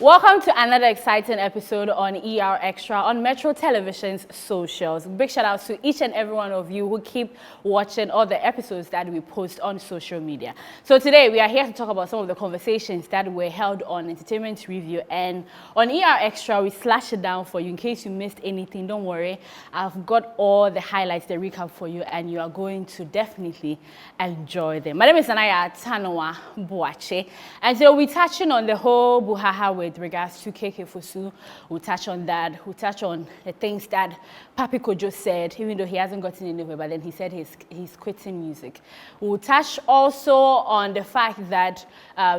Welcome to another exciting episode on ER Extra on Metro Television's socials. Big shout out to each and every one of you who keep watching all the episodes that we post on social media. So today we are here to talk about some of the conversations that were held on Entertainment Review, and on ER Extra we slash it down for you in case you missed anything. Don't worry, I've got all the highlights, the recap for you, and you are going to definitely enjoy them. My name is Anaya Tanoa Boache, and so we're touching on the whole buhaha with regards to Fosu. We'll touch on that. We'll touch on the things that Papy Kojo said, even though he hasn't gotten anywhere, but then he said he's quitting music. We'll touch also on the fact that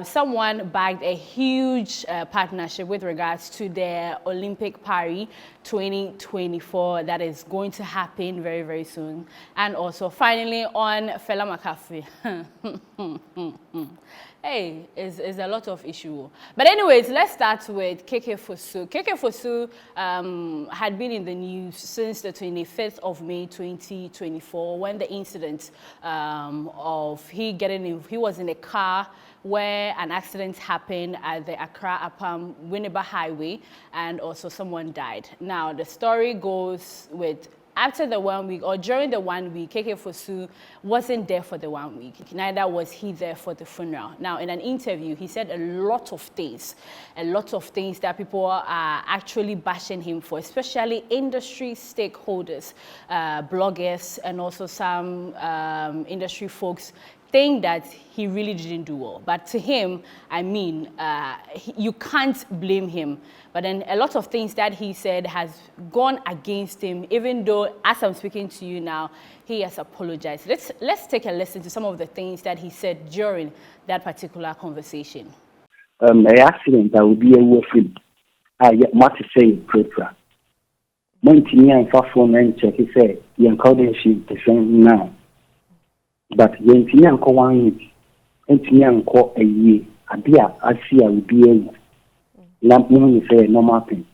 someone bagged a huge partnership with regards to the Olympic Paris 2024 that is going to happen very, very soon. And also, finally, on Fela Makafui. Hey, is a lot of issue. But anyways, let's start with Fosu. Fosu had been in the news since the 25th of May 2024 when the incident of he was in a car where an accident happened at the Accra-Apam Winneba Highway, and also someone died. Now, the story goes with after the 1 week or during the 1 week, Fosu wasn't there for the 1 week. Neither was he there for the funeral. Now, in an interview, he said a lot of things that people are actually bashing him for, especially industry stakeholders, bloggers, and also some industry folks think that he really didn't do well. But to him, I mean, you can't blame him. But then a lot of things that he said has gone against him, even though, as I'm speaking to you now, he has apologized. Let's take a listen to some of the things that he said during that particular conversation. An accident that would be a warfare. I want to say, Prepra. Montini and Fafon and check, he said, you encoding she the same now. But when Tinan call 1 week, and Tinan call a year, a dear, I see I will be a lamp moon is a normal thing.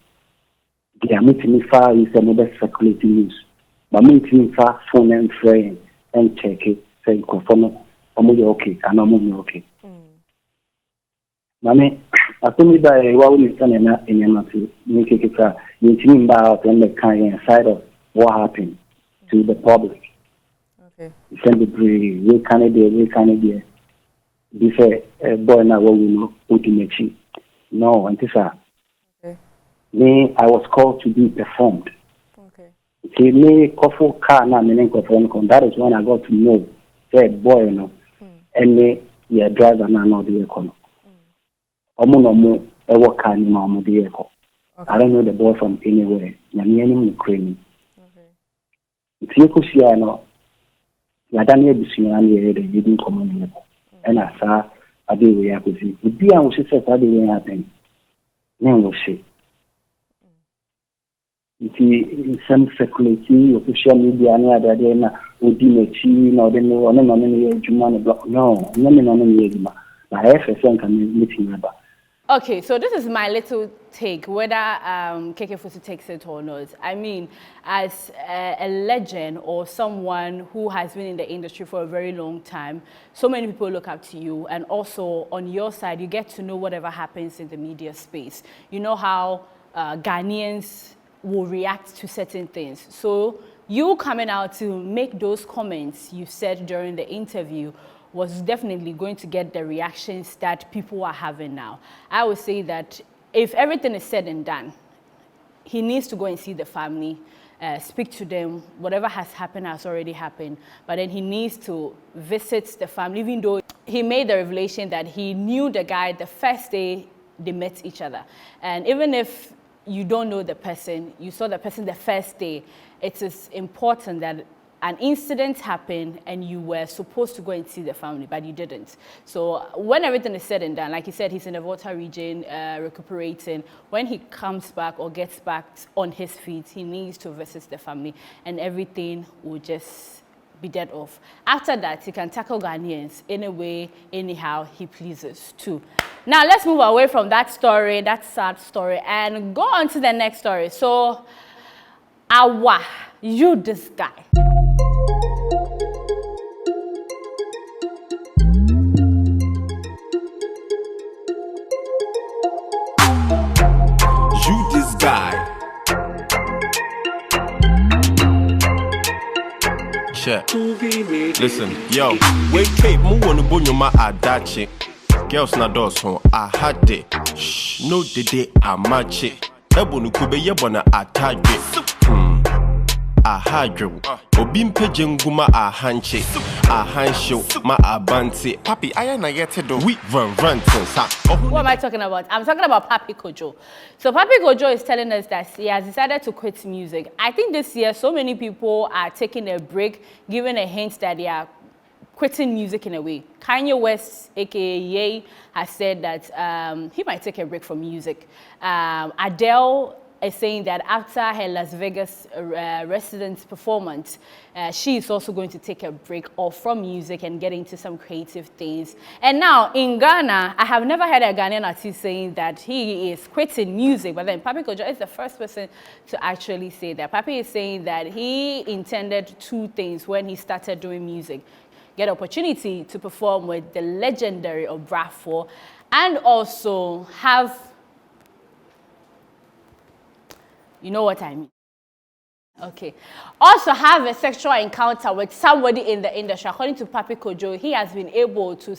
They are meeting me far is another circulating news. But meeting far phone and friend and check it, say, conform, I'm okay, and I'm okay. Mammy, I told me by a woman in a make it you think about and the kind side of what happened to the public. Send the brave, we can't be this a boy now what we know ultimately. No, and this me I was called to be performed. Okay. See me coffee car now meaning perform. That is when I got to know said boy and me yeah driver now no the econo. No I work can no the eco. I don't know the boy from anywhere. Na me any Ukraine. Okay. If you could see Yadani Busian didn't come and I saw a day we have to see. The beer was said that they happen. Name was she. If you some circulating social media and other day, would be a chin or the no one block. No, no, my FSN can meeting number. Okay, so this is my little take, whether Fosu takes it or not. I mean, as a legend or someone who has been in the industry for a very long time, so many people look up to you, and also on your side, you get to know whatever happens in the media space. You know how Ghanaians will react to certain things. So you coming out to make those comments you said during the interview was definitely going to get the reactions that people are having now. I would say that if everything is said and done, he needs to go and see the family, speak to them. Whatever has happened has already happened, but then he needs to visit the family, even though he made the revelation that he knew the guy the first day they met each other. And even if you don't know the person, you saw the person the first day, it is important that an incident happened and you were supposed to go and see the family, but you didn't. So when everything is said and done, like he said, he's in the Volta region recuperating. When he comes back or gets back on his feet, he needs to visit the family and everything will just be dead off. After that, he can tackle Ghanaians any way, anyhow he pleases too. Now let's move away from that story, that sad story, and go on to the next story. So, Awa, you this guy. share. Listen, yo, wait, Cape, move on the bonuma adachi. Girls na doso, I had it. Shh, no, did I match it. Ebonu kube yebona atadwe. A hydro, Obim Pejenguma a hanche, a handshow, ma abanti. Papi, I am yet to do. We run. What am I talking about? I'm talking about Papy Kojo. So Papy Kojo is telling us that he has decided to quit music. I think this year so many people are taking a break, giving a hint that they are quitting music in a way. Kanye West, aka Ye, has said that he might take a break from music. Adele is saying that after her Las Vegas residence performance, she is also going to take a break off from music and get into some creative things. And now in Ghana, I have never heard a Ghanaian artist saying that he is quitting music, but then Papy Kojo is the first person to actually say that. Papy is saying that he intended two things when he started doing music: get opportunity to perform with the legendary Obrafo, and also have, you know what I mean. Okay. Also have a sexual encounter with somebody in the industry. According to Papy Kojo, he has been able to,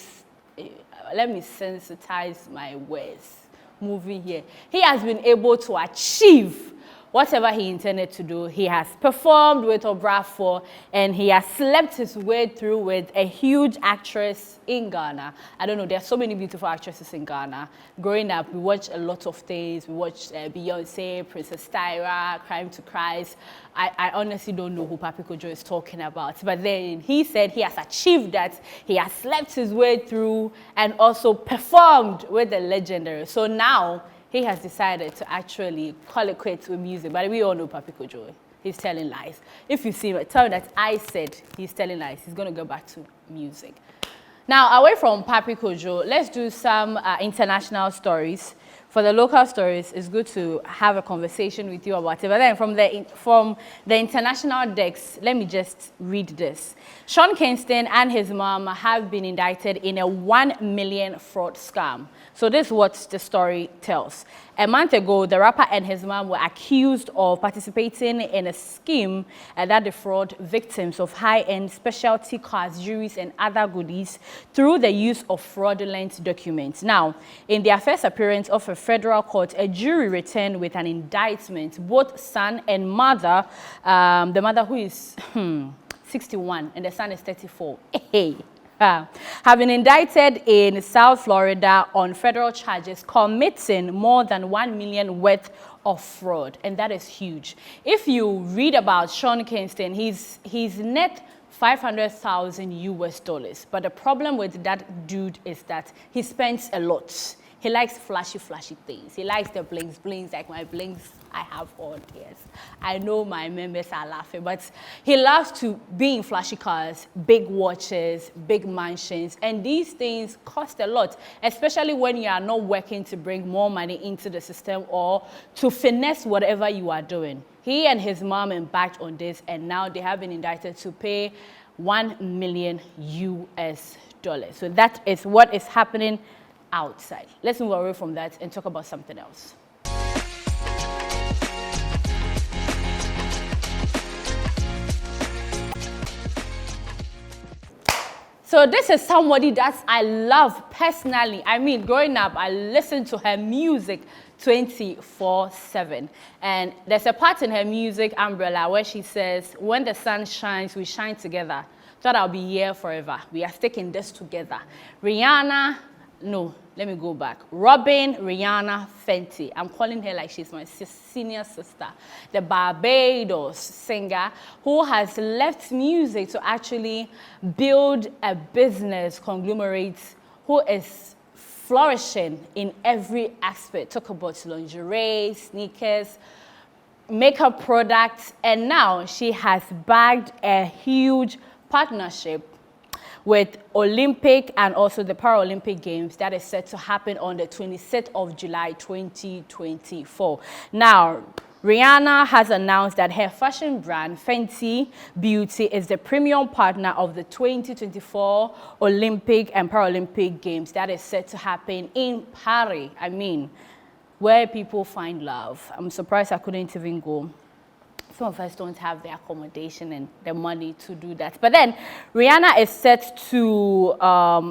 let me sensitize my words, moving here. He has been able to achieve whatever he intended to do. He has performed with Obrafo and he has slept his way through with a huge actress in Ghana. I don't know, there are so many beautiful actresses in Ghana. Growing up, we watched a lot of things. We watched Beyonce, Princess Tyra, Crime to Christ. I honestly don't know who Papy Kojo is talking about. But then he said he has achieved that. He has slept his way through and also performed with the legendary. So now he has decided to actually call it quits with music. But we all know Papy Kojo. He's telling lies. If you see him, tell him that I said he's telling lies. He's going to go back to music. Now, away from Papy Kojo, let's do some international stories. For the local stories, it's good to have a conversation with you about it. But then from the international decks, let me just read this. Sean Kingston and his mom have been indicted in a 1 million fraud scam. So this is what the story tells. A month ago, the rapper and his mom were accused of participating in a scheme that defrauded victims of high-end specialty cars, jewelry, and other goodies through the use of fraudulent documents. Now, in their first appearance of a federal court, a jury returned with an indictment. Both son and mother, the mother who is 61 and the son is 34. Hey. Have been indicted in South Florida on federal charges committing more than 1 million worth of fraud, and that is huge. If you read about Sean Kingston, he's net $500,000 US, but the problem with that dude is that he spends a lot. He likes flashy things. He likes the blings like my blings I have on. Yes, I know my members are laughing, but he loves to be in flashy cars, big watches, big mansions, and these things cost a lot, especially when you are not working to bring more money into the system or to finesse whatever you are doing. He and his mom embarked on this, and now they have been indicted to pay 1 million US dollars. So that is what is happening outside. Let's move away from that and talk about something else. So this is somebody that I love personally. I mean, growing up, I listened to her music 24/7. And there's a part in her music, Umbrella, where she says, when the sun shines, we shine together. Thought I'll be here forever. We are sticking this together. Rihanna, no, let me go back. Robin, Rihanna, Fenty. I'm calling her like she's my senior sister. The Barbados singer who has left music to actually build a business conglomerate, who is flourishing in every aspect. Talk about lingerie, sneakers, makeup products, and now she has bagged a huge partnership with Olympic and also the Paralympic Games that is set to happen on the 26th of July 2024. Now, Rihanna has announced that her fashion brand, Fenty Beauty, is the premium partner of the 2024 Olympic and Paralympic Games that is set to happen in Paris. I mean, where people find love. I'm surprised I couldn't even go some of us don't have the accommodation and the money to do that. But then Rihanna is set to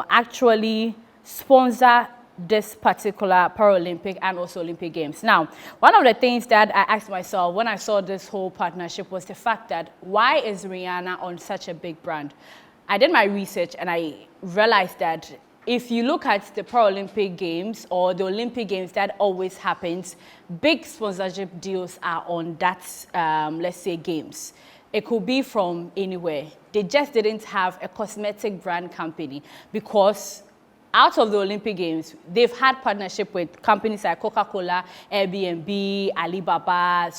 actually sponsor this particular Paralympic and also Olympic Games. Now, one of the things that I asked myself when I saw this whole partnership was the fact that why is Rihanna on such a big brand? I did my research and I realized that if you look at the Paralympic Games or the Olympic Games, that always happens. Big sponsorship deals are on that, let's say, games. It could be from anywhere. They just didn't have a cosmetic brand company because out of the Olympic Games, they've had partnership with companies like Coca-Cola, Airbnb, Alibaba,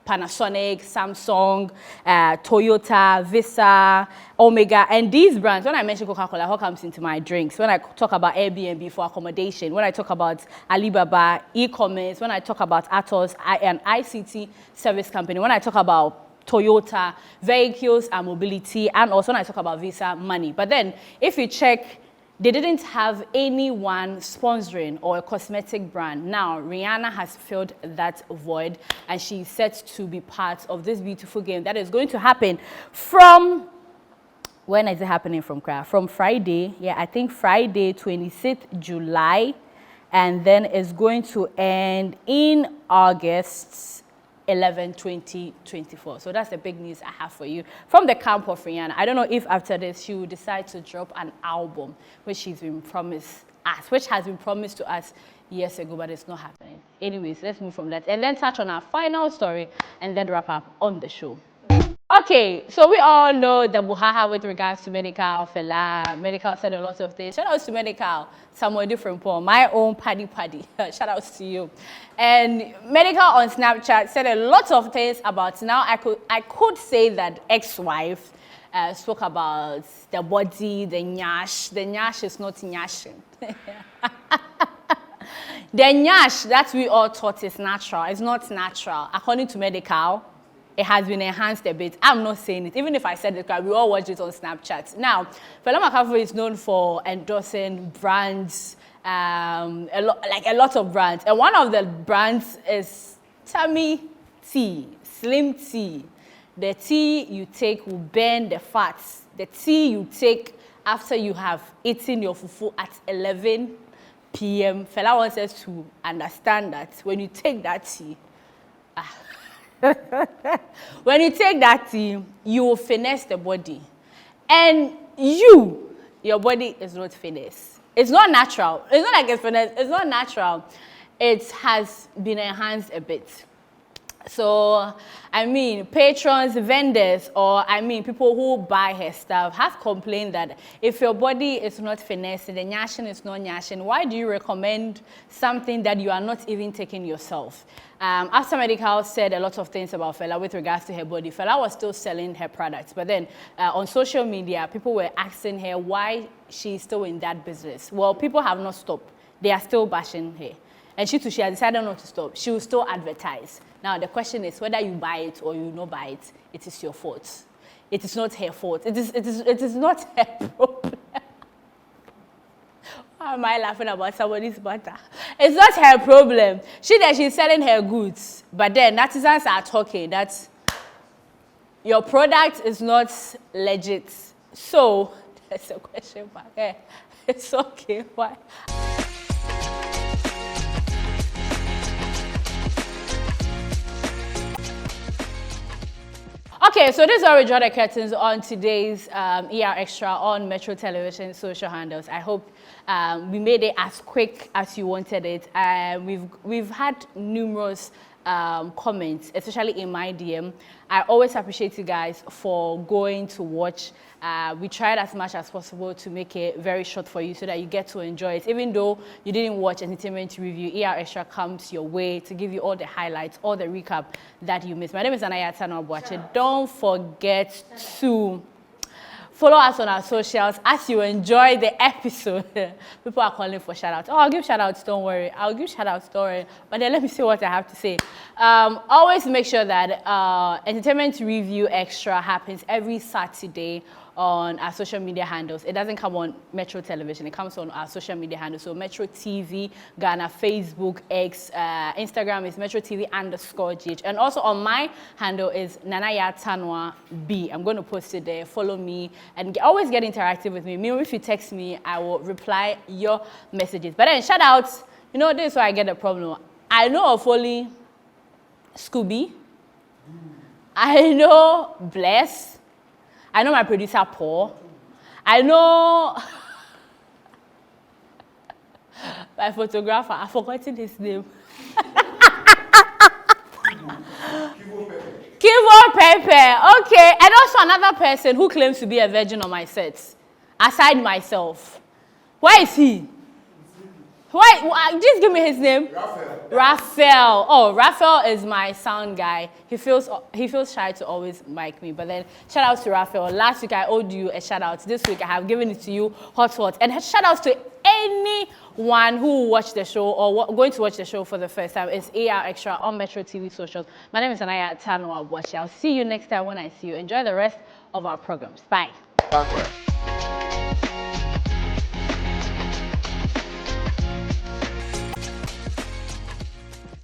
Panasonic, Samsung, Toyota, Visa, Omega, and these brands. When I mention Coca-Cola, what comes into my drinks? When I talk about Airbnb for accommodation, when I talk about Alibaba, e-commerce, when I talk about Atos, an ICT service company, when I talk about Toyota, vehicles and mobility, and also when I talk about Visa, money. But then, if you check, they didn't have anyone sponsoring or a cosmetic brand. Now, Rihanna has filled that void and she's set to be part of this beautiful game that is going to happen from, when is it happening from? From Friday, yeah, I think Friday, 26th July, and then it's going to end in August 11, 2024. So that's the big news I have for you from the camp of Rihanna. I don't know if after this she will decide to drop an album, which she's been promised us, which has been promised to us years ago, but it's not happening. Anyways, let's move from that and then touch on our final story and then wrap up on the show. Okay, so we all know the buhaha with regards to Medical Fela. Medical said a lot of things. Shout out to Medical, somewhere different Paul. My own paddy. Shout out to you. And Medical on Snapchat said a lot of things about, now I could say that ex-wife spoke about the body, the nyash. The nyash is not nyashing. The nyash that we all thought is natural is not natural. According to Medical, it has been enhanced a bit. I'm not saying it. Even if I said it, we all watched it on Snapchat. Now, Fela Makafui is known for endorsing brands, a lot of brands. And one of the brands is Tummy Tea, Slim Tea. The tea you take will burn the fats. The tea you take after you have eaten your fufu at 11 p.m. Fela wants us to understand that when you take that tea, when you take that tea, you will finesse the body. And your body is not finesse. It's not natural. It's not like it's finesse. It's not natural. It has been enhanced a bit. So, I mean, patrons, vendors, or I mean, people who buy her stuff have complained that if your body is not finesse, the nyashin is not nyashin, why do you recommend something that you are not even taking yourself? After Medical said a lot of things about Fela with regards to her body, Fela was still selling her products. But then on social media, people were asking her why she's still in that business. Well, people have not stopped. They are still bashing her. And she has decided not to stop. She will still advertise. Now, the question is whether you buy it or you not buy it, it is your fault. It is not her fault. It is not her problem. Why am I laughing about somebody's butter? It's not her problem. She's selling her goods. But then, netizens are talking that your product is not legit. So, there's a question mark. Yeah, it's okay. Why? Okay, so this is where we draw the curtains on today's ER Extra on Metro Television social handles. I hope we made it as quick as you wanted it. We've had numerous comments, especially in my DM. I always appreciate you guys for going to watch. We tried as much as possible to make it very short for you so that you get to enjoy it. Even though you didn't watch Entertainment Review, ER Extra comes your way to give you all the highlights, all the recap that you missed. My name is Anaya Tanobuache. Don't forget to Follow us on our socials as you enjoy the episode. People are calling for shout-outs. Oh, I'll give shout-outs, don't worry. I'll give shout-outs, don't worry. But then let me see what I have to say. Always make sure that Entertainment Review Extra happens every Saturday on our social media handles. It doesn't come on Metro Television. It comes on our social media handles. So Metro TV, Ghana, Facebook, X, Instagram is Metro TV _GH. And also on my handle is Nanaya Tanwa B. I'm going to post it there. Follow me and always get interactive with me. If you text me, I will reply your messages. But then shout outs, you know, this is where I get a problem. I know of only Scooby. I know Bless. I know my producer, Paul. I know my photographer. I've forgotten his name. Kivo Pepe. Okay. And also another person who claims to be a virgin on my sets. Aside myself. Where is he? Why? Just give me his name. Raphael. Oh, Raphael is my sound guy. He feels shy to always mic me. But then shout out to Raphael. Last week I owed you a shout out. This week I have given it to you hot. And shout outs to anyone who watched the show or going to watch the show for the first time. It's AR Extra on Metro TV socials. My name is Anaya Tanwa Washi. I'll see you next time when I see you. Enjoy the rest of our programs. Bye.